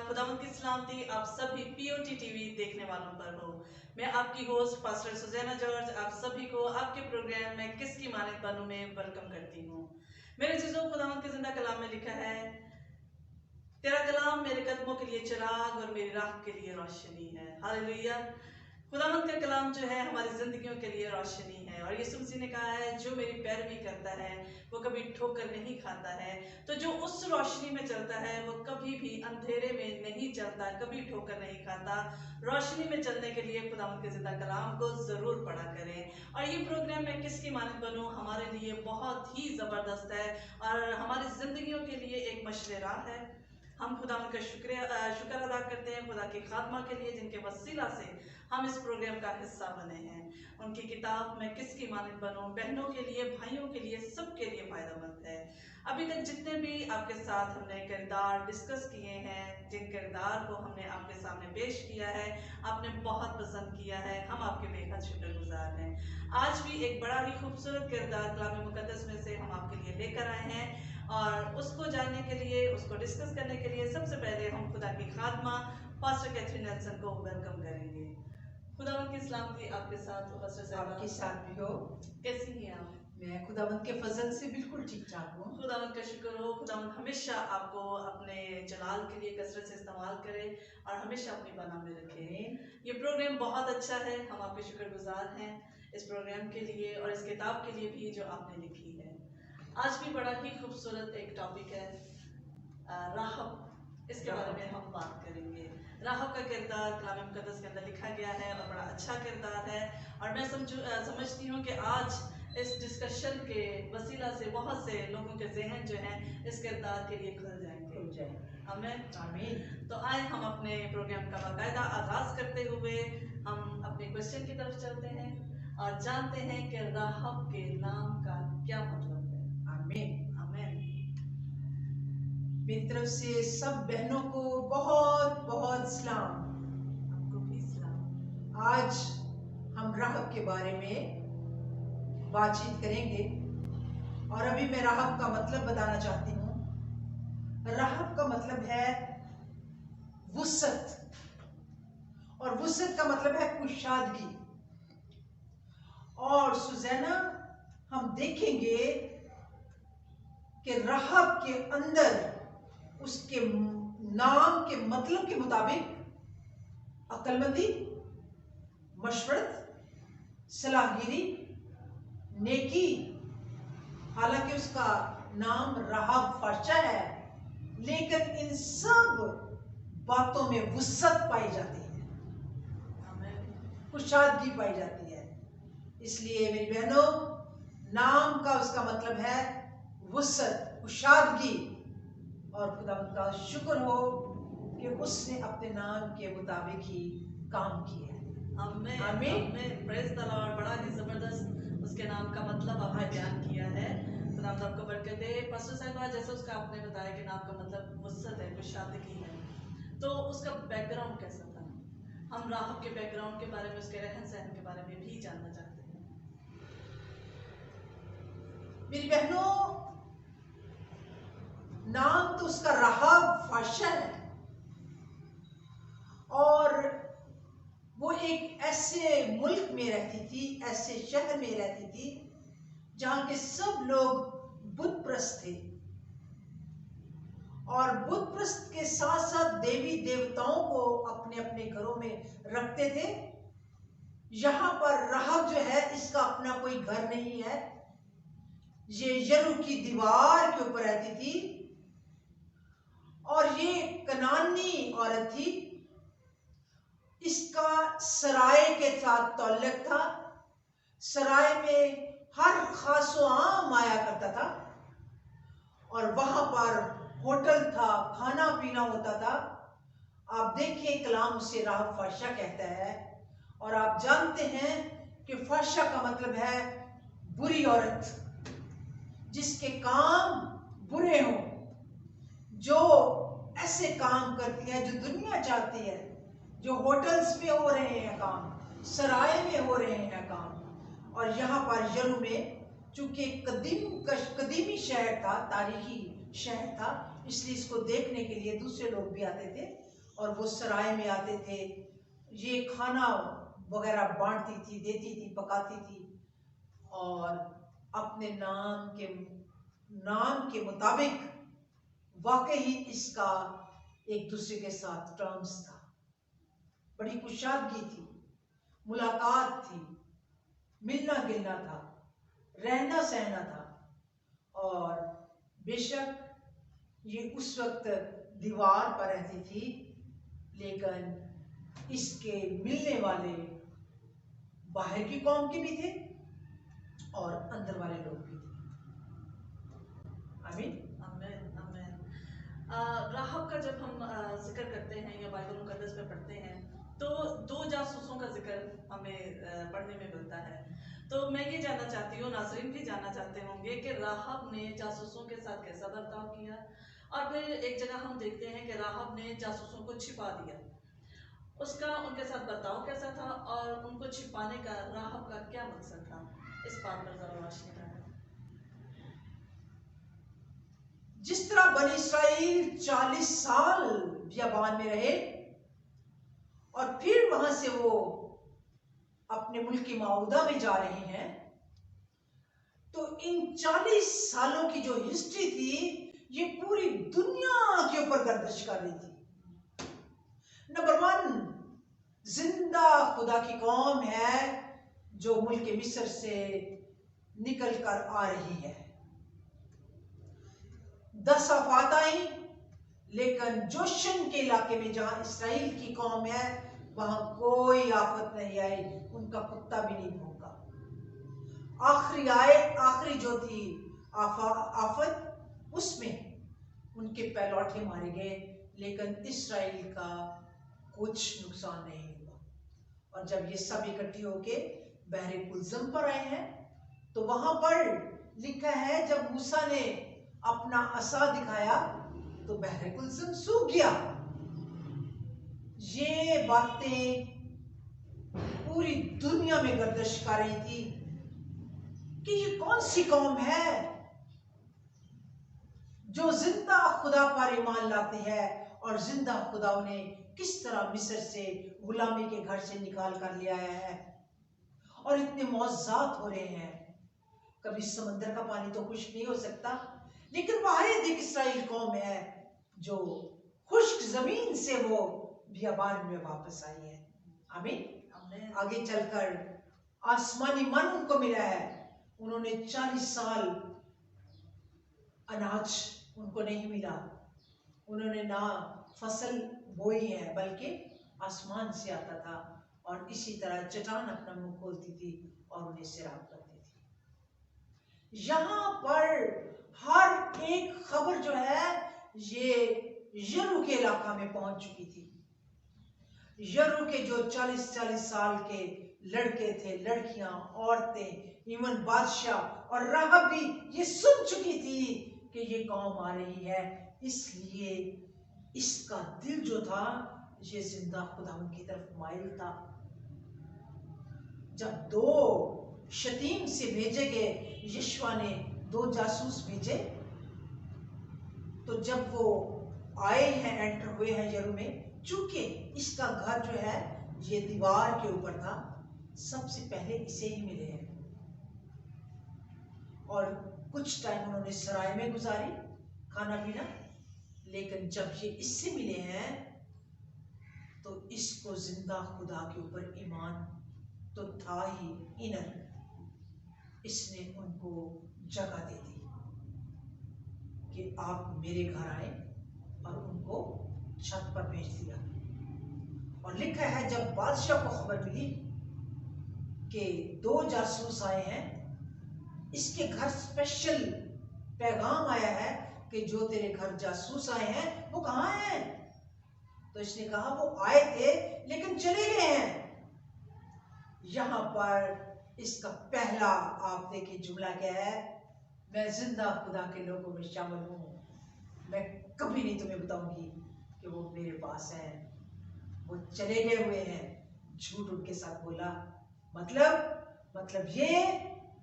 खुदावंद की सलामती आप सभी पीओटी टीवी देखने वालों पर हो। मैं आपकी होस्ट पास्टर सुजैना जॉर्ज आप सभी को आपके प्रोग्राम में किसकी मानद बनूं में वेलकम करती हूँ। मेरे चीजों खुदावंद के जिंदा कलाम में लिखा है, तेरा कलाम मेरे कदमों के लिए चिराग और मेरी राह के लिए रोशनी है। हालेलुया। खुदावंद का कलाम जो है हमारी जिंदगियों के लिए रोशनी है और यीशु मसीह ने कहा है जो मेरी पैरवी करता है वो कभी ठोकर नहीं खाता है। तो जो उस रोशनी में चलता है वो कभी भी अंधेरे में नहीं चलता, कभी ठोकर नहीं खाता। रोशनी में चलने के लिए खुदावंद के जिंदा कलाम को जरूर पढ़ा करें। और ये प्रोग्राम मैं किसकी मानद बनूं हमारे लिए बहुत ही जबरदस्त है और हमारी जिंदगियों के लिए एक मशवरा है। हम खुदावंद का शुक्र अदा करते हैं खुदा की खात्मा के लिए जिनके वसीला से हम इस प्रोग्राम का हिस्सा बने हैं। उनकी किताब मैं किसकी मानद बनूं बहनों के लिए, भाइयों के लिए, सबके लिए फायदेमंद है। अभी तक जितने भी आपके साथ हमने किरदार डिस्कस किए हैं, जिन किरदार को हमने आपके सामने पेश किया है, आपने बहुत पसंद किया है, हम आपके बेहद शुक्रगुजार हैं। आज भी एक बड़ा ही खूबसूरत किरदार कलाम मुकद्दस में से हम आपके लिए लेकर आए हैं और उसको जानने के लिए, उसको डिस्कस करने के लिए सबसे पहले हम खुदा की खात्मा पास्टर कैथरीन नेल्सन को वेलकम करेंगे। खुदावंद की सलामती आपके साथ हो पास्टर साहब। आपके साथ भी हो। कैसी हैं आप? मैं खुदावंद के फजल से बिल्कुल ठीक ठाक हूँ। खुदावंद का शुक्र हो। खुदावंद हमेशा आपको अपने जलाल के लिए कसरत से इस्तेमाल करे और हमेशा अपनी बना में रखे। ये प्रोग्राम बहुत अच्छा है, हम आपके शुक्रगुजार हैं इस प्रोग्राम के लिए और इस किताब के लिए भी जो आपने लिखी है। आज भी बड़ा ही खूबसूरत एक टॉपिक है, राहब। इसके बारे में हम बात करेंगे। राहब का किरदार कलाम मुकद्दस के अंदर लिखा गया है और बड़ा अच्छा किरदार है और मैं समझती हूँ कि आज इस डिस्कशन के वसीला से बहुत से लोगों के जहन जो हैं इस किरदार के लिए खुल जाएंगे। आमीन। तो आए हम अपने प्रोग्राम का बाकायदा आगाज करते हुए हम अपने क्वेश्चन की तरफ चलते हैं और जानते हैं कि राहब के नाम का क्या मतलब है। आमीन। मेरी तरफ से सब बहनों को बहुत बहुत सलाम। आपको भी सलाम। आज हम राहब के बारे में बातचीत करेंगे और अभी मैं राहब का मतलब बताना चाहती हूँ। राहब का मतलब है वुसअत और वुसअत का मतलब है कुशादगी। और सुजैना हम देखेंगे कि राहब के अंदर उसके नाम के मतलब के मुताबिक अक्लमंदी, मशवरत, सलाहगिरी, नेकी। हालांकि उसका नाम राहब फाशा है लेकिन इन सब बातों में वुसअत पाई जाती है, कुशादगी पाई जाती है। इसलिए मेरी बहनों, नाम का उसका मतलब है वुसअत, कुशादगी। और खुदा का शुक्र हो कि उसने अपने नाम के मुताबिक ही काम किया है। आमीन। Praise the Lord. बड़ा ही जबरदस्त उसके नाम का मतलब आपने बयान किया है। खुदा आपको बरकत दे। पास्टर साहब जैसे उसका आपने बताया कि नाम का मतलब वुसअत है, कुशादगी है, तो उसका बैकग्राउंड कैसा था? हम राहब के बैकग्राउंड के बारे में, उसके रहन सहन के बारे में भी जानना चाहते हैं। मेरी बहनों, नाम तो उसका राहब फाशा है और वो एक ऐसे मुल्क में रहती थी, ऐसे शहर में रहती थी जहां के सब लोग बुत प्रस्त थे और बुत प्रस्त के साथ साथ देवी देवताओं को अपने अपने घरों में रखते थे। यहाँ पर राहब जो है इसका अपना कोई घर नहीं है, ये यरू की दीवार के ऊपर रहती थी और ये कनानी औरत थी। इसका सराय के साथ ताल्लुक था। सराय में हर खासो आम आया करता था और वहां पर होटल था, खाना पीना होता था। आप देखिए कलाम उसे राहब फाशा कहता है और आप जानते हैं कि फाशा का मतलब है बुरी औरत, जिसके काम बुरे हों, जो ऐसे काम करती है जो दुनिया चाहती है, जो होटल्स में हो रहे हैं काम, सराय में हो रहे हैं काम। और यहाँ पर यरू में चूंकि कदीमी शहर था, तारीखी शहर था, इसलिए इसको देखने के लिए दूसरे लोग भी आते थे और वो सराय में आते थे, ये खाना वगैरह बांटती थी, देती थी, पकाती थी, और अपने नाम के मुताबिक वाकई ही इसका एक दूसरे के साथ टर्म्स था। बड़ी कुशादगी थी, मुलाकात थी, मिलना गिलना था, रहना सहना था। और बेशक ये उस वक्त दीवार पर रहती थी, लेकिन इसके मिलने वाले बाहर की कौम के भी थे और अंदर वाले लोग भी थे। आमीन आमीन आमीन। राहब का जब हम जिक्र करते हैं या बाइबल मुकद्दस में पढ़ते हैं तो दो जासूसों का जिक्र हमें पढ़ने में मिलता है। तो मैं ये जानना चाहती हूँ, नाज़रीन भी जानना चाहते होंगे कि राहब ने जासूसों के साथ कैसा बर्ताव किया। और फिर एक जगह हम देखते हैं कि राहब ने जासूसों को छिपा दिया, उसका उनके साथ बर्ताव कैसा था और उनको छिपाने का राहब का क्या मकसद था, इस बात पर जरा रोशनी डालें। जिस तरह बनी इस्राएल 40 साल बियाबान में रहे और फिर वहां से वो अपने मुल्क की मऊदा में जा रहे हैं, तो इन 40 सालों की जो हिस्ट्री थी ये पूरी दुनिया के ऊपर गर्दिश कर रही थी। नंबर 1, जिंदा खुदा की कौम है जो मुल्क मिस्र से निकल कर आ रही है। 10 आफत आई, लेकिन जोशन के इलाके में जहां इसराइल की कौम है वहां कोई आफत नहीं आई, उनका कुत्ता भी नहीं भौंका। आखिरी जो थी आफत, उसमें उनके पैलौठे मारे गए, लेकिन इसराइल का कुछ नुकसान नहीं हुआ। और जब ये सब इकट्ठे होके बहरे कुलज़म पर आए हैं तो वहां पर लिखा है जब मूसा ने अपना असा दिखाया तो बहरे कुलज़म सूख गया। ये बातें पूरी दुनिया में गर्दिश कर रही थी कि ये कौन सी कौम है जो जिंदा खुदा पर ईमान लाती है, और जिंदा खुदा उन्हें किस तरह मिस्र से गुलामी के घर से निकाल कर ले आया है। और इतने मौज़ात हो रहे हैं, कभी समंदर का पानी तो खुश्क नहीं हो सकता, लेकिन वाहिद एक इसराइल कौम है जो खुश्क जमीन से वो बियाबान में वापस आई है। आमीन। आगे चलकर आसमानी मन उनको मिला है। उन्होंने 40 साल अनाज उनको नहीं मिला, उन्होंने ना फसल बोई है बल्कि आसमान से आता था, और इसी तरह चट्टान अपना मुंह खोलती थी और उन्हें सिराब करती थी। यहाँ पर हर एक खबर जो है ये यरू के इलाका में पहुंच चुकी थी। यरू के जो 40-40 साल के लड़के थे, लड़कियां, औरतें, इवन बादशाह और राहब भी ये सुन चुकी थी कि ये कौम आ रही है, इसलिए इसका दिल जो था ये जिंदा खुदा की तरफ माइल था। जब 2 शतीम से भेजे गए, यशवा ने 2 जासूस भेजे, तो जब वो आए हैं, एंटर हुए हैं यरू में, चूंकि इसका घर जो है ये दीवार के ऊपर था, सबसे पहले इसे ही मिले हैं। और कुछ टाइम उन्होंने सराय में गुजारी, खाना पीना, लेकिन जब ये इससे मिले हैं तो इसको जिंदा खुदा के ऊपर ईमान तो था ही, इनर इसने उनको जगह दे दी कि आप मेरे घर आए, और उनको छत पर भेज दिया। और लिखा है जब बादशाह को खबर मिली कि 2 जासूस आए हैं, इसके घर स्पेशल पैगाम आया है कि जो तेरे घर जासूस आए हैं वो कहाँ हैं? तो इसने कहा वो आए थे लेकिन चले गए हैं। यहाँ पर इसका पहला आप देखिए जुमला क्या है, मैं जिंदा खुदा के लोगों में शामिल हूँ, मैं कभी नहीं तुम्हें बताऊंगी कि वो मेरे पास हैं, वो चले गए हुए हैं। झूठ उनके साथ बोला, मतलब ये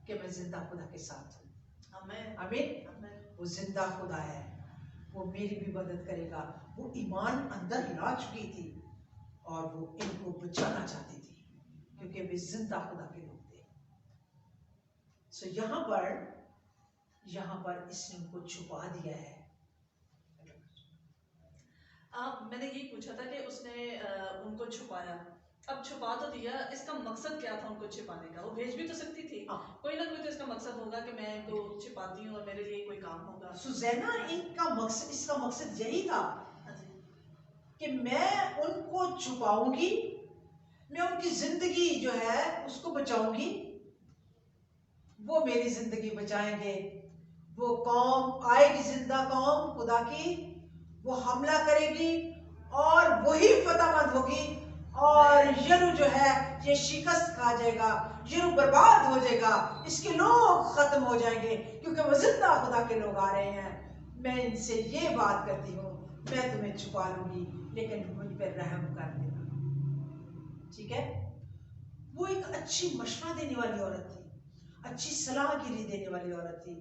कि मैं जिंदा खुदा के साथ हूँ। आमीन। वो जिंदा खुदा है, वो मेरी भी मदद करेगा। वो ईमान अंदर ला चुकी थी और वो इनको बचाना चाहती थी क्योंकि वे जिंदा खुदा के लोग थे। सो यहाँ पर इसने उनको छुपा दिया है। मैंने यही पूछा था कि उसने उनको छुपाया। अब छुपा तो दिया, इसका मकसद क्या था उनको छिपाने का? वो भेज भी तो सकती थी। कोई ना कोई तो इसका मकसद होगा कि मैं इनको छिपाती हूँ और मेरे लिए कोई काम होगा। सुजैना इसका मकसद यही था कि मैं उनको छुपाऊंगी, मैं उनकी जिंदगी जो है उसको बचाऊंगी, वो मेरी जिंदगी बचाएंगे। वो कौम आएगी, जिंदा कौम खुदा की, वो हमला करेगी और वही फतहमंद होगी और यरू जो है ये शिकस्त खा जाएगा, यरू बर्बाद हो जाएगा, इसके लोग खत्म हो जाएंगे क्योंकि वो जिंदा खुदा के लोग आ रहे हैं। मैं इनसे ये बात करती हूँ, मैं तुम्हें छुपा लूंगी लेकिन मुझ पर रहम कर देना। ठीक है? वो एक अच्छी मशवरा देने वाली औरत थी, अच्छी सलाहगिरी देने वाली औरत थी।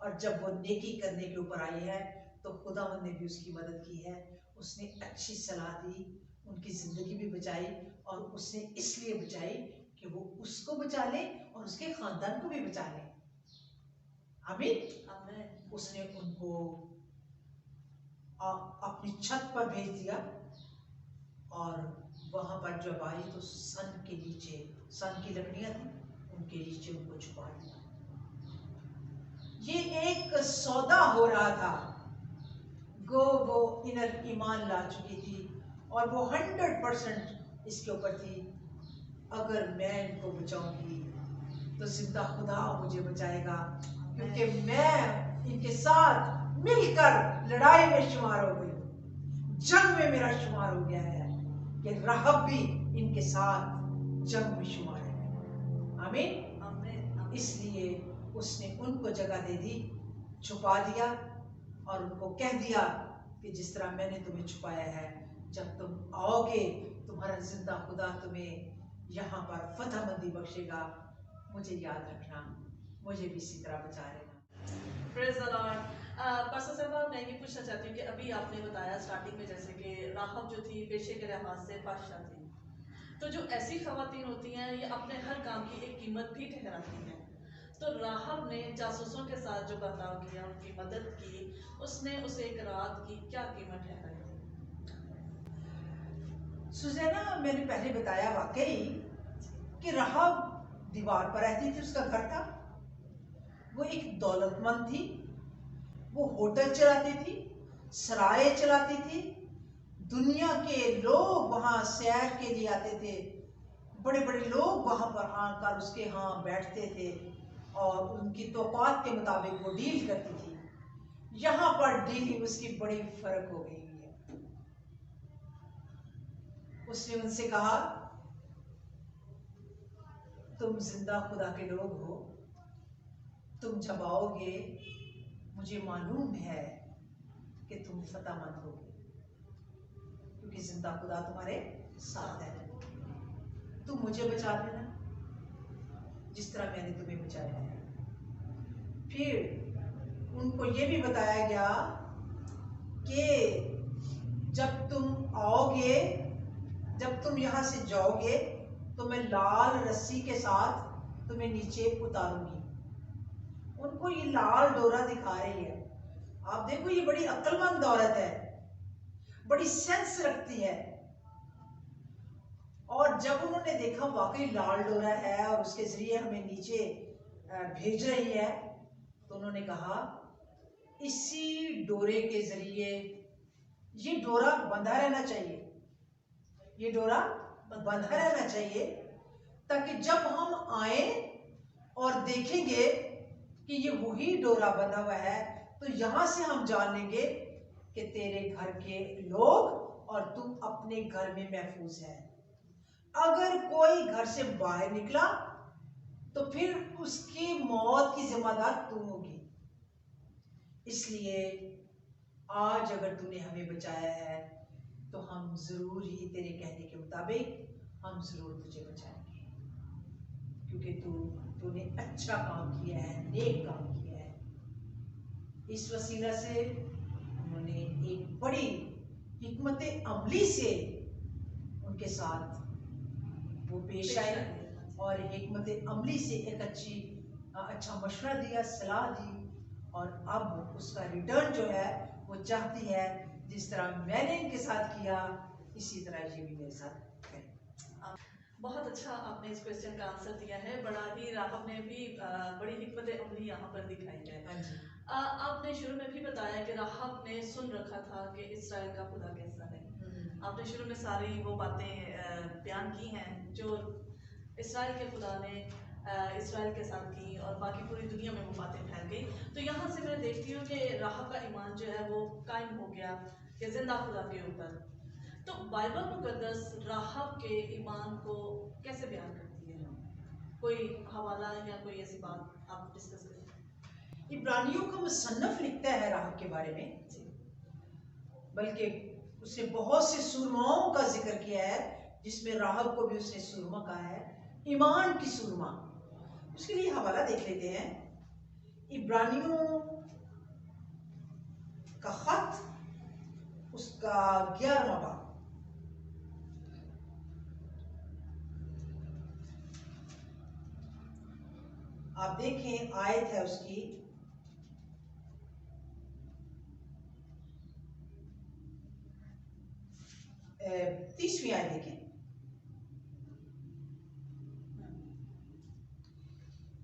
और जब वो नेकी करने के ऊपर आई है तो खुदावंद ने भी उसकी मदद की है। उसने अच्छी सलाह दी, उनकी जिंदगी भी बचाई और उसने इसलिए बचाई कि वो उसको बचा ले और उसके खानदान को भी बचा ले। आमीन। उसने उनको अपनी छत पर भेज दिया और वहां पर जब आई तो सन के नीचे, सन की लकड़ियां थी, उनके नीचे उनको छुपा दिया। ये एक सौदा हो रहा था। वो इनर ईमान ला चुकी थी और वो 100% इसके ऊपर थी। अगर मैं इनको बचाऊंगी तो जिंदा खुदा मुझे बचाएगा क्योंकि मैं इनके साथ मिलकर लड़ाई में शुमार हो गई, जंग में मेरा शुमार हो गया है कि राहब भी इनके साथ जंग में शुमार है। आमीन। इसलिए उसने उनको जगह दे दी, छुपा दिया और उनको कह दिया कि जिस तरह मैंने तुम्हें छुपाया है, जब तुम आओगे तुम्हारा जिंदा खुदा तुम्हें यहाँ पर फतहमंदी बख्शेगा। मुझे याद रखना, मुझे भी इसी तरह बचा लेना। Praise the Lord. पास्टर साहब, मैं ये पूछना चाहती हूँ कि अभी आपने बताया स्टार्टिंग में जैसे कि राहब जो थी पेशे के लिहाज से बादशाह थी, तो जो ऐसी खवातीन होती हैं ये अपने हर काम की एक कीमत भी ठहराती हैं। तो राहब ने जासूसों के साथ जो बर्ताव किया, उनकी मदद की, उसने उस एक रात की क्या कीमत ठहराई थी? सुजैना, मैंने पहले बताया वाकई कि राहब दीवार पर रहती थी, उसका घर था, वो एक दौलतमंद थी, वो होटल चलाती थी, सराय चलाती थी, दुनिया के लोग वहां सैर के लिए आते थे, बड़े बड़े लोग वहां पर आकर उसके यहाँ बैठते थे और उनकी तौक़ात के मुताबिक वो डील करती थी। यहाँ पर डीलिंग उसकी बड़ी फर्क हो गई है। उसने उनसे कहा, तुम जिंदा खुदा के लोग हो, तुम जब आओगे मुझे मालूम है कि तुम फतहमंद होगे क्योंकि जिंदा खुदा तुम्हारे साथ है। तुम मुझे बचा लेना जिस तरह मैंने तुम्हें बचाया है। फिर उनको ये भी बताया गया कि जब तुम आओगे, जब तुम यहाँ से जाओगे तो मैं लाल रस्सी के साथ तुम्हें नीचे उतारूंगी। उनको ये लाल डोरा दिखा रही है। आप देखो, ये बड़ी अक्लमंद औरत है, बड़ी सेंस रखती है। और जब उन्होंने देखा वाकई लाल डोरा है और उसके जरिए हमें नीचे भेज रही है, तो उन्होंने कहा इसी डोरे के जरिए, ये डोरा बंधा रहना चाहिए, ये डोरा बंधा रहना चाहिए ताकि जब हम आए और देखेंगे कि ये वही डोरा बंधा हुआ है तो यहां से हम जान लेंगे कि तेरे घर के लोग और तू अपने घर में महफूज है। अगर कोई घर से बाहर निकला तो फिर उसकी मौत की जिम्मेदार तू होगी। इसलिए आज अगर तूने हमें बचाया है तो हम जरूर ही तेरे कहने के मुताबिक हम जरूर तुझे बचाएंगे क्योंकि तूने अच्छा काम किया है, नेक काम किया है। इस वसीला से उन्होंने एक बड़ी हिकमत अमली से उनके साथ वो पेश आए और हिकमत अमली से एक अच्छा मशवरा दिया, सलाह दी, और अब उसका रिटर्न जो है वो चाहती है जिस तरह मैंने इनके साथ किया इसी तरह ये भी मेरे साथ करें। बहुत अच्छा आपने इस क्वेश्चन का आंसर दिया है। बड़ा ही राहब ने भी बड़ी हिकमत अमली यहाँ पर दिखाई है। आपने शुरू में भी बताया कि राहब ने सुन रखा था कि इस्राएल का खुदा कैसा है। आपने शुरू में सारी वो बातें बयान की हैं जो इस्राएल के खुदा ने इस्राएल के साथ की और बाकी पूरी दुनिया में वो बातें फैल गई। तो यहाँ से मैं देखती हूँ कि राहब का ईमान जो है वो कायम हो गया कि जिंदा खुदा के ऊपर। तो बाइबल मुकद्दस राहब के ईमान को कैसे बयान करती है? कोई हवाला या कोई ऐसी बात आप डिस्कस करें। इब्रानियों का मुसन्नफ लिखता है राहब के बारे में, बल्कि उसने बहुत से सुरमाओं का जिक्र किया है जिसमें राहब को भी उसने सुरमा कहा है, ईमान की सुरमा। उसके लिए हवाला देख लेते हैं। इब्रानियों का खत उसका 11वां बाब, आप देखें आयत है उसकी 30वीं आयत देखें।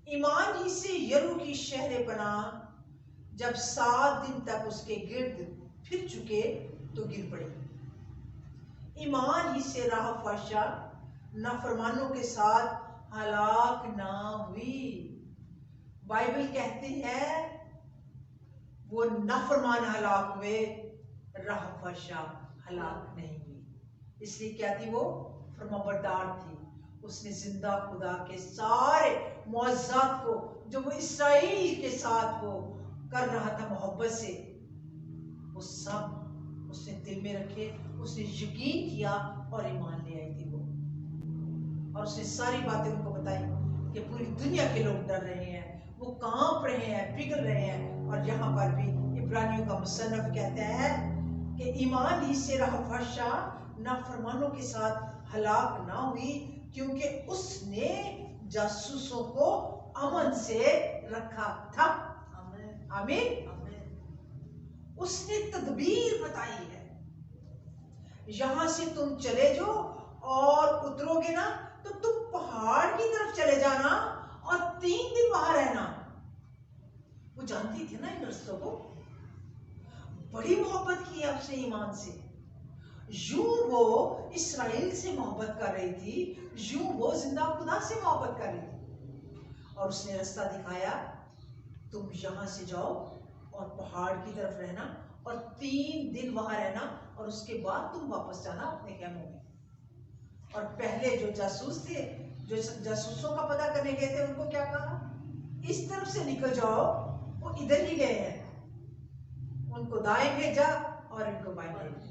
ईमान ही से यरू की शहर पनाह जब 7 दिन तक उसके गिर्द फिर चुके तो गिर पड़े। ईमान ही से राह फर्शा नाफरमानों के साथ हलाक ना हुई। बाइबल कहती है वो नाफरमान हलाक हुए, राह फर्शा हलाक नहीं हुई। इसलिए क्या थी? वो फरमाबरदार थी। उसने जिंदा खुदा के सारे मुअज्जज़ात को जो वो इसराइल के साथ वो कर रहा था मोहब्बत से, वो सब उसने दिल में रखे, उसने यकीन किया और ईमान ले आई थी वो। और उसने सारी बातें उनको बताई कि पूरी दुनिया के लोग डर रहे हैं, वो कांप रहे हैं, पिघल रहे हैं। और यहाँ पर भी इब्रानियों का मुसन्नफ कहता है कि ईमान ही से राह फर्शा नाफरमानों के साथ हलाक ना हुई, क्योंकि उसने जासूसों को अमन से रखा था। आमीन। उसने तदबीर बताई है, यहां से तुम चले जाओ और उतरोगे ना तो तुम पहाड़ की तरफ चले जाना और 3 दिन वहां रहना। वो जानती थी ना इन रस्तों को, बड़ी मोहब्बत की है उसने ईमान से। यूं वो इस्राएल से मोहब्बत कर रही थी, यूं वो जिंदा खुदा से मोहब्बत कर रही थी। और उसने रास्ता दिखाया, तुम यहां से जाओ और पहाड़ की तरफ रहना और 3 दिन वहां रहना और उसके बाद तुम वापस जाना अपने खेमों में। और पहले जो जासूस थे, जो जासूसों का पता करने गए थे, उनको क्या कहा? इस तरफ से निकल जाओ, वो इधर ही गए हैं। उनको दाएं भेजा और इनको बाएं भेजा।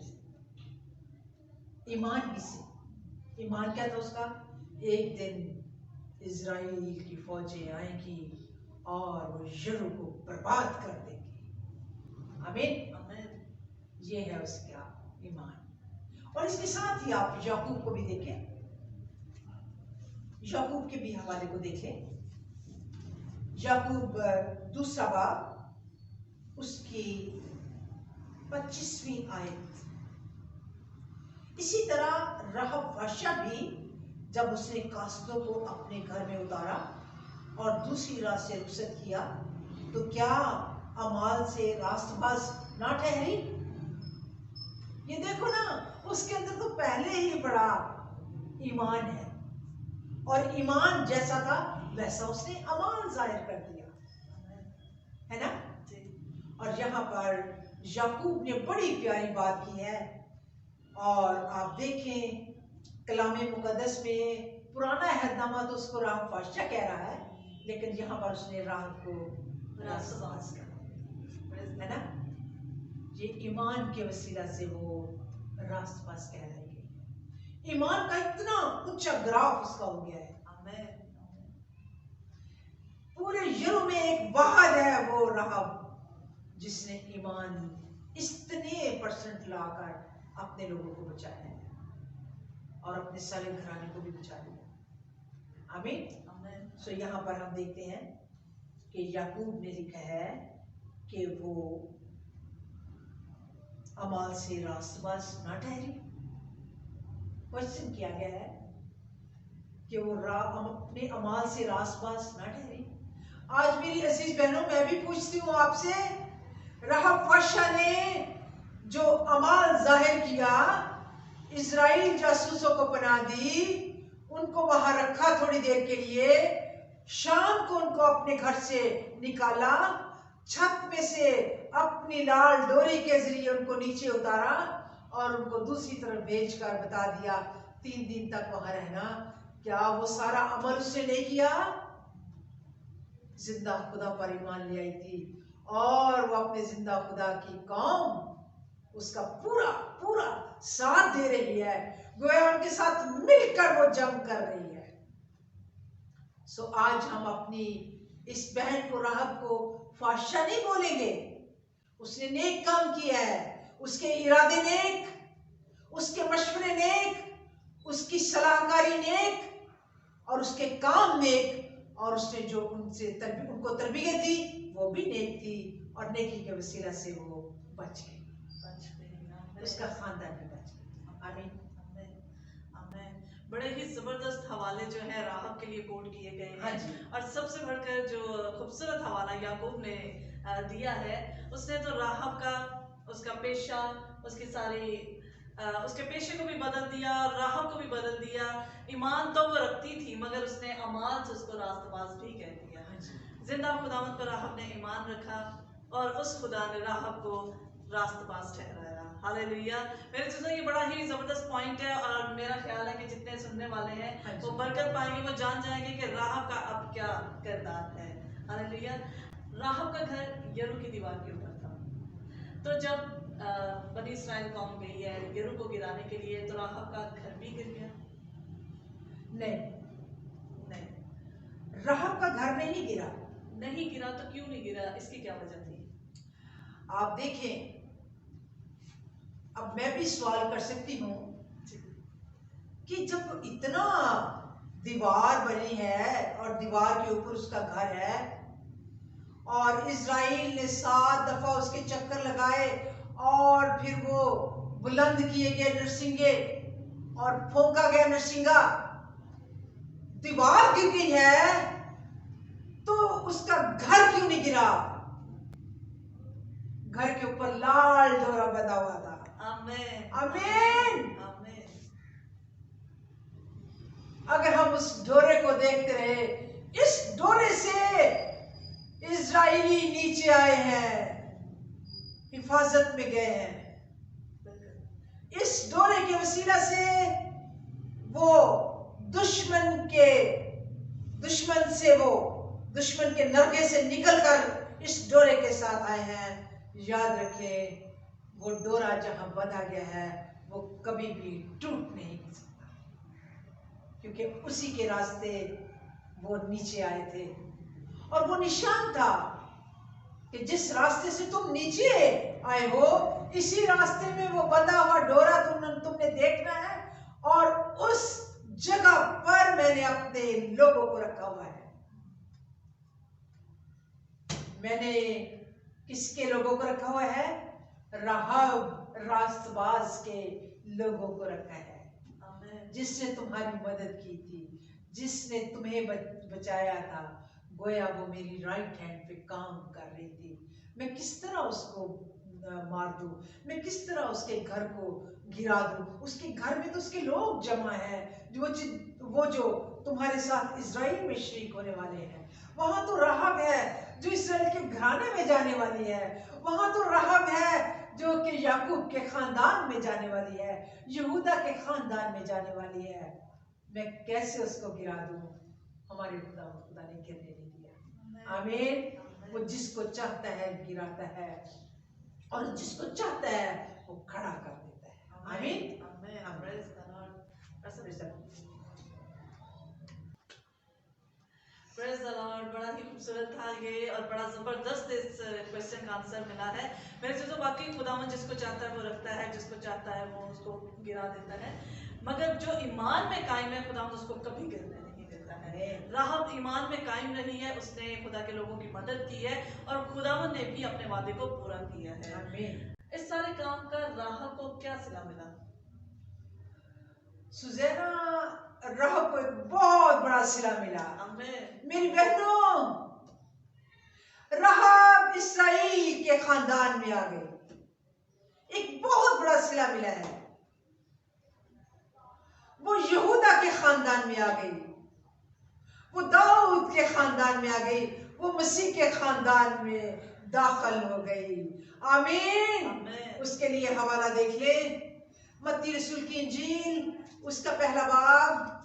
ईमान ही से। ईमान क्या था उसका? एक दिन इजराइल की फौजें आएंगी और वो यरू को बर्बाद कर देंगी। आमीन। ये है उसका ईमान। और इसके साथ ही आप याकूब को भी देखें, याकूब के भी हवाले को देखें। याकूब 2 बाब उसकी 25वीं आयत। इसी तरह रहब फर्शा भी जब उसने कासदों को अपने घर में उतारा और दूसरी राह से रुखसत किया तो क्या अमाल से रास्तबाज ना ठहरी? ये देखो ना, उसके अंदर तो पहले ही बड़ा ईमान है और ईमान जैसा था वैसा उसने अमाल जाहिर कर दिया, है ना? और यहाँ पर याकूब ने बड़ी प्यारी बात की है। और आप देखें कलामे मुकद्दस में पुराना अहदनामा तो उसको राह फर्शा कह रहा है, लेकिन यहाँ पर उसने राह को रास्तबाज कहा, है ना? ये ईमान के वसीला से वो रास्तबाज कहलाई गई। ईमान का इतना ऊंचा ग्राफ उसका हो गया है। पूरे यरू में एक वाहद है वो रहब जिसने ईमान इतने 1% लाकर अपने लोगों को बचाया है और अपने सारे घराने को भी बचा लिया। आमीन। सो यहाँ पर हम देखते हैं कि याकूब ने लिखा है कि वो अमाल से रास्तबाज ना ठहरी। क्वेश्चन किया गया है कि वो अपने अमाल से रास्तबाज ना ठहरी। आज मेरी अजीज बहनों, मैं भी पूछती हूँ आपसे, रहब बादशाह ने जो अमाल जाहिर किया, इजराइल जासूसों को पनाह दी, उनको वहां रखा थोड़ी देर के लिए, शाम को उनको अपने घर से निकाला, छत में से अपनी लाल डोरी के जरिए उनको नीचे उतारा और उनको दूसरी तरफ भेजकर बता दिया 3 दिन तक वहां रहना। क्या वो सारा अमल उसने नहीं किया? जिंदा खुदा पर ईमान ले आई थी और वो अपने जिंदा खुदा की कौम उसका पूरा पूरा साथ दे रही है, गोया उनके साथ मिलकर वो जंग कर रही है। सो आज हम अपनी इस बहन को, रहब को फाशा नहीं बोलेंगे। उसने नेक काम किया है, उसके इरादे नेक, उसके मशवरे नेक, उसकी सलाहकारी नेक और उसके काम नेक, और उसने जो उनको तरबियत दी वो भी नेक थी और नेकी के वसीला से वो बच गई, उसका खानदान भी बच गया। आमीन। बड़े ही जबरदस्त हवाले जो है राहब के लिए कोट किए गए हाँ हैं जी। और सबसे बढ़कर जो खूबसूरत हवाला याकूब ने दिया है, उसने तो राहब का, उसका पेशा, उसकी सारी उसके पेशे को भी बदल दिया और राहब को भी बदल दिया। ईमान तो वो रखती थी मगर उसने अमाल से उसको रास्तबाज भी कह दिया। जिंदा खुदावंद पर राहब ने ईमान रखा और उस खुदा ने राहब को रास्तबाज ठहराया। हालेलुया। मेरे चीज़ों ये बड़ा ही जबरदस्त पॉइंट है और मेरा ख्याल है कि जितने सुनने वाले हैं वो बरकत पाएंगे, वो जान जाएंगे कि राहब का अब क्या किरदार है। हालेलुया। राहब का घर यरू की दीवार के ऊपर था, तो जब बनी इस्राइल कौम गई है यरू को गिराने के लिए, तो राहब का घर भी गिर गया? नहीं, रहब का घर नहीं गिरा। नहीं गिरा तो क्यों नहीं गिरा, इसकी क्या वजह थी? आप देखें, अब मैं भी सवाल कर सकती हूँ कि जब इतना दीवार बनी है और दीवार के ऊपर उसका घर है और इजराइल ने 7 दफा उसके चक्कर लगाए और फिर वो बुलंद किए गए नरसिंगे और फूंका गया नरसिंगा, दीवार गिर गई है, तो उसका घर क्यों नहीं गिरा? घर के ऊपर लाल डोरा बंधा हुआ था। आमीन। आमीन। आमीन। अगर हम उस डोरे को देखते रहे, इस डोरे से इजराइली नीचे आए हैं, हिफाजत में गए हैं। इस डोरे के वसीला से वो दुश्मन के नरगे से निकलकर इस डोरे के साथ आए हैं। याद रखें, वो डोरा जहां बंधा गया है वो कभी भी टूट नहीं सकता, क्योंकि उसी के रास्ते वो नीचे आए थे और वो निशान था कि जिस रास्ते से तुम नीचे आए हो, इसी रास्ते में वो बंधा हुआ डोरा तुमने देखना है और उस जगह पर मैंने अपने लोगों को रखा हुआ है। मैंने किसके लोगों को रखा हुआ है? रहब रास्तबाज के लोगों को रखा है, जिसने तुम्हारी मदद की थी, जिसने तुम्हें बचाया था। गोया वो मेरी राइट हैंड पे काम कर रही थी। मैं किस तरह उसको मार दूं, मैं किस तरह उसके घर को गिरा दूं? उसके घर में तो उसके लोग जमा हैं, वो जो तुम्हारे साथ इजराइल में शरीक होने वाले हैं। वहां तो रहब है जो इस्राएल के घराने में जाने वाली है, वहां तो रहब है जो कि याकूब के खानदान में जाने वाली है, यहूदा के खानदान में जाने वाली है। मैं कैसे उसको गिरा दूं? हमारे खुदा ने गिरने नहीं दिया। आमीन। वो जिसको चाहता है गिराता है और जिसको चाहता है वो खड़ा कर देता है। आमीन। Praise the Lord. बड़ा ही खूबसूरत था ये और बड़ा ज़बरदस्त इस क्वेश्चन का आंसर मिला है। मेरे से तो वाकई खुदावन जिसको चाहता है वो रखता है, जिसको चाहता है वो उसको गिरा देता है, मगर जो ईमान में कायम है खुदावन उसको कभी गिरने नहीं देता है। राहब ईमान में कायम रही है, उसने खुदा के लोगों की मदद की है और खुदावन ने भी अपने वादे को पूरा किया है। आमीन। इस सारे काम का राहब को क्या सिला मिला? सुजैना, राहब को एक बहुत बड़ा सिला मिला। आमीन। मेरी बहनों, राहब इस्राएल के खानदान में आ गई, एक बहुत बड़ा सिला मिला है। वो यहूदा के खानदान में आ गई, वो दाऊद के खानदान में आ गई, वो मसीह के खानदान में दाखिल हो गई। आमीन। आमीन। उसके लिए हवाला देख ले, मत्ती रसूल की इंजील उसका पहला बाब,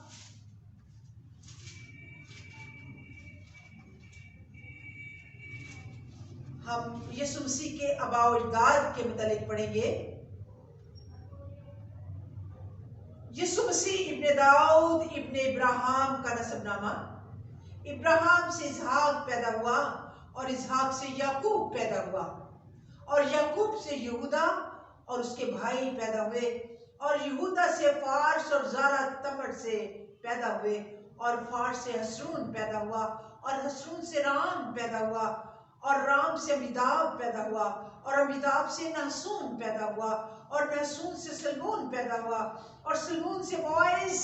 हम यीशु मसीह के अबाउदाद के मुतालिक पढ़ेंगे। यीशु मसीह इब्ने दाऊद इब्ने इब्राहिम का नसबनामा। इब्राहिम से इसहाक पैदा हुआ और इसहाक से याकूब पैदा हुआ और याकूब से यहूदा और उसके भाई पैदा हुए और यहूदा से फारस और ज़ारा तमर से पैदा हुए और फारस से हसरून पैदा हुआ और हसरून से राम पैदा हुआ और राम से अमीदाब पैदा हुआ और अमीदाब से नहसून पैदा हुआ और नहसून से सलमून पैदा हुआ और सलमून से बोएज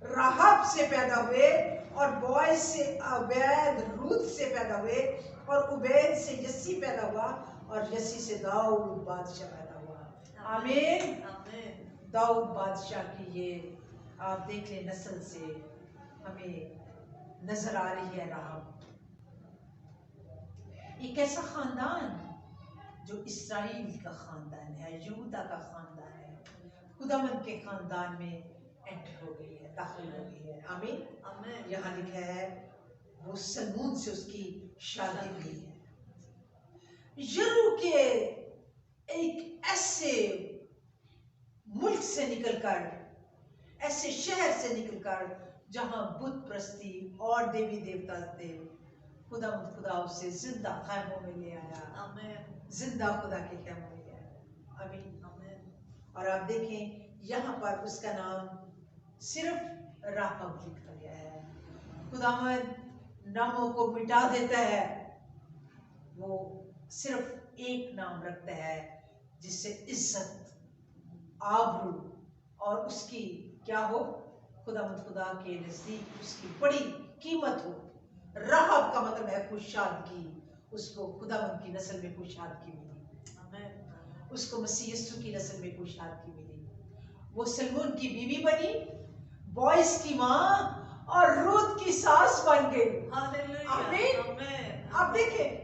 राहब से पैदा हुए और बोएज से उबैद रूत से पैदा हुए और उबैद से यस्सी पैदा हुआ और यस्सी से दाऊद बादशाह पैदा हुआ। आमीन। आमीन। दाऊद बादशाह की ये आप देख ले नस्ल से हमें नजर आ रही है राहब। एक ऐसा खानदान जो इस्राएल का खानदान है, यहूदा का खानदान है, खुदावंद के खानदान में एंटर हो गई है, दाखिल हो गई है। आमीन। आमीन। यहाँ लिखा है वो सलमून से उसकी शादी हुई है। यरू के एक ऐसे मुल्क से निकलकर, ऐसे शहर से निकलकर जहां बुत प्रस्ती और देवी देवता थे, खुदा उसे जिंदा खैमों में ले आया। आमीन। जिंदा खुदा के खैमों में ले आया। आमीन। आमीन। और आप देखें यहाँ पर उसका नाम सिर्फ राहब लिखा गया है। खुदावंद नामों को मिटा देता है, वो सिर्फ एक नाम रखता है जिससे इज्जत, आबरू और उसकी क्या हो, खुदा के नजदीक उसकी बड़ी कीमत हो। राहब का मतलब है खुशादगी, उसको खुदावंद की नस्ल में खुशादगी मिली। आमीन। उसको मसीह यीशु की नस्ल में खुशादगी मिली। वो सलमोन की बीवी बनी, बॉयस की माँ और रूत की सास बन गई। हालेलुया। आमीन। आमीन। आप देखें,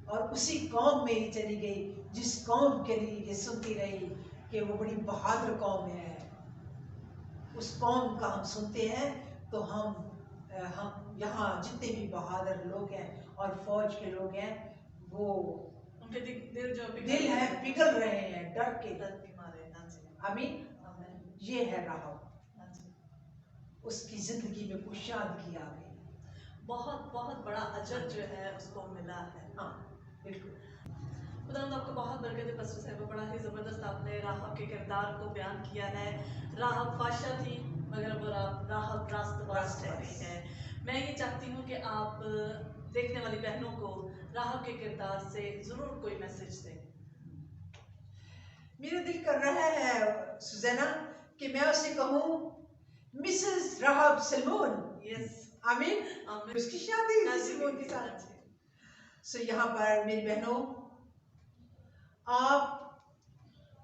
और उसी कौम में ही चली गई जिस कौम के लिए ये सुनती रही कि वो बड़ी बहादुर कौम है। उस कौम का हम सुनते हैं तो हम यहाँ जितने भी बहादुर लोग हैं और फौज के लोग हैं, वो उनके दिल जो दिल है पिघल रहे हैं डर के। दर्द के मारे। हाँ जी। आमीन। आमीन। ये है राहब, हाँ जी। उसकी जिंदगी में खुशहाली आ गई। बहुत बहुत बड़ा अजर जो है उसको मिला है। हाँ बिल्कुल। खुदावंद आपको बहुत बरकत है पास्टर साहब, बड़ा ही ज़बरदस्त आपने राहब के किरदार को बयान किया है। राहब फाशा थी मगर वो राहब रास्तबाज ठहरी है। मैं ये चाहती हूँ कि आप देखने वाली बहनों को राहब के किरदार से ज़रूर कोई मैसेज दें। मेरा दिल कर रहा है सुजैना कि मैं उसे कहूँ मिसेस राहब सलमोन। यस। आमीन। आमीन। उसकी शादी हाँ हुई जी, सलमोन के हाँ साथ। जी। सो यहाँ पर मेरी बहनों, आप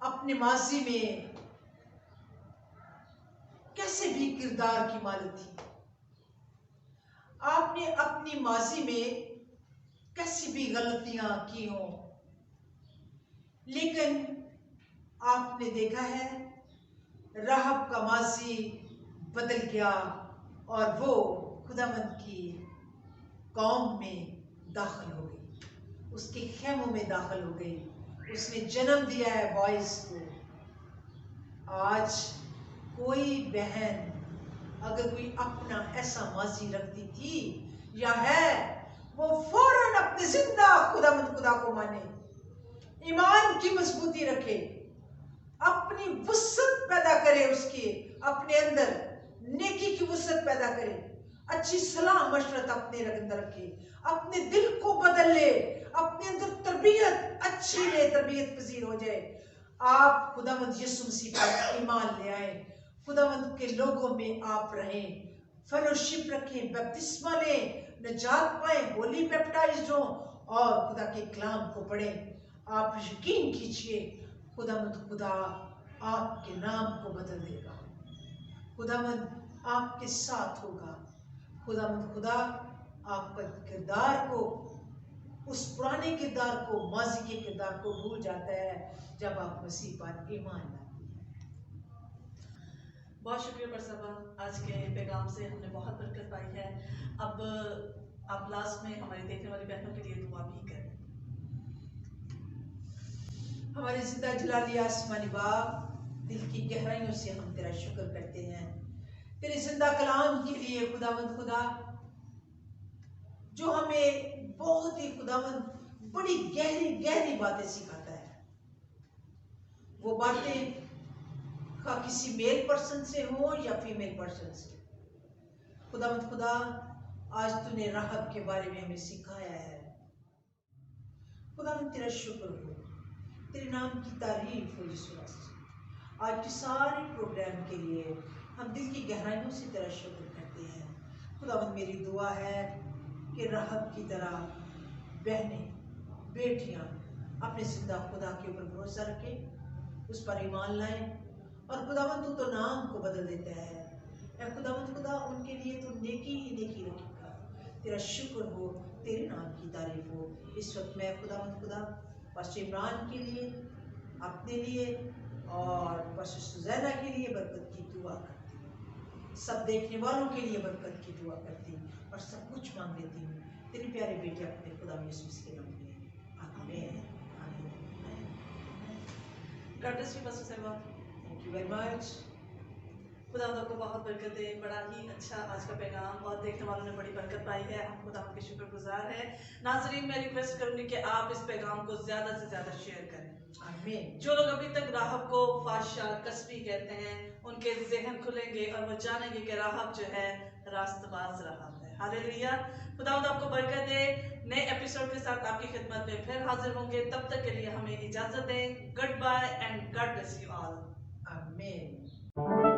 अपने माजी में कैसे भी किरदार की मालिक थी, आपने अपनी माजी में कैसी भी गलतियां की हो, लेकिन आपने देखा है राहब का माजी बदल गया और वो खुदावंद की कौम में दाखिल हो गई, उसके खेमों में दाखिल हो गई। उसने जन्म दिया है बॉयज को। आज कोई बहन अगर कोई अपना ऐसा माजी रखती थी या है, वो फौरन अपने जिंदा खुदावंद खुदा को माने, ईमान की मजबूती रखे, अपनी वुसअत पैदा करे, उसके अपने अंदर नेकी की वुसअत पैदा करे, अच्छी सलाह मशवरत अपने अंदर रखे, अपने दिल को बदल ले, अपने अंदर तरबियत अच्छी ले, तरबियत पजीर हो जाए। आप खुदावंद यीशु मसीह पर ईमान ले आए, खुदावंद के लोगों में आप रहें, फेलोशिप रखें, बपतिस्मा लें, निजात पाए, होली बैप्टाइज्ड हो और खुदा के कलाम को पढ़ें। आप यकीन कीजिए खुदावंद खुदा आपके नाम को बदल देगा, खुदावंद आपके साथ होगा, खुदावंद खुदा आपका किरदार को, उस पुराने किरदार को, माजी के किरदार को भूल जाता है जब आप मसीह पर ईमान लाते हैं। बहुत शुक्रिया परसबा, आज के पैगाम से हमने बहुत बरकत पाई है। अब आप लास्ट में हमारी देखने वाली बहनों के लिए दुआ भी करें। हमारे जिंदा जलाली आसमानी बाप, दिल की गहराइयों से हम तेरा शुक्र करते हैं तेरे जिंदा कलाम के लिए खुदावंद खुदा, जो हमें बहुत ही खुदावंद बड़ी गहरी गहरी बातें सिखाता है। वो बातें का किसी मेल पर्सन से हो या फीमेल पर्सन से। खुदावंद खुदा, आज तूने राहब के बारे में हमें सिखाया है। खुदावंद तेरा शुक्र हो, तेरे नाम की तारीफ हो यीशु मसीह। आज के सारे प्रोग्राम के लिए हम दिल की गहराइयों से तेरा शुक्र करते हैं। खुदावंद मेरी दुआ है कि राहब की तरह बहनें, बेटियां अपने जिंदा खुदा के ऊपर भरोसा रखें, उस पर ईमान लाएं, और खुदावंद तू तो नाम को बदल देता है। ऐ खुदावंद खुदा, उनके लिए तो नेकी ही नेकी रखेगा। तेरा शुक्र हो, तेरे नाम की तारीफ हो। इस वक्त मैं खुदावंद खुदा पास्टर इमरान के लिए, अपने लिए और पास्टर सुजैना के लिए बरकत की दुआ करती हूँ, सब देखने वालों के लिए बरकत की दुआ करती हूँ और सब कुछ मांग लेती हूँ तेरे प्यारे बेटे अपने खुदा यीशु मसीह के नाम में, आमीन। गॉड ब्लेस यू पास्टर साहिबा, थैंक यू वेरी मच। खुदा आपको बहुत बरकत दे। बड़ा ही अच्छा आज का पैगाम, और देखने वालों ने बड़ी बरकत पाई है। हम खुदा के शुक्रगुजार है। नाज़रीन, मैं रिक्वेस्ट करूंगी कि आप इस पैगाम को ज़्यादा से ज़्यादा शेयर करें। आमीन। जो लोग अभी तक राहब को फाशा कसबी कहते हैं, उनके जहन खुलेंगे और वो जानेंगे कि राहब जो है रास्तबाज राहब है। हालेलुया। खुदावंद आपको बरकत दे। नए एपिसोड के साथ आपकी खिदमत में फिर हाजिर होंगे। तब तक के लिए हमें इजाजत दें। Good bye and God bless you all. आमीन।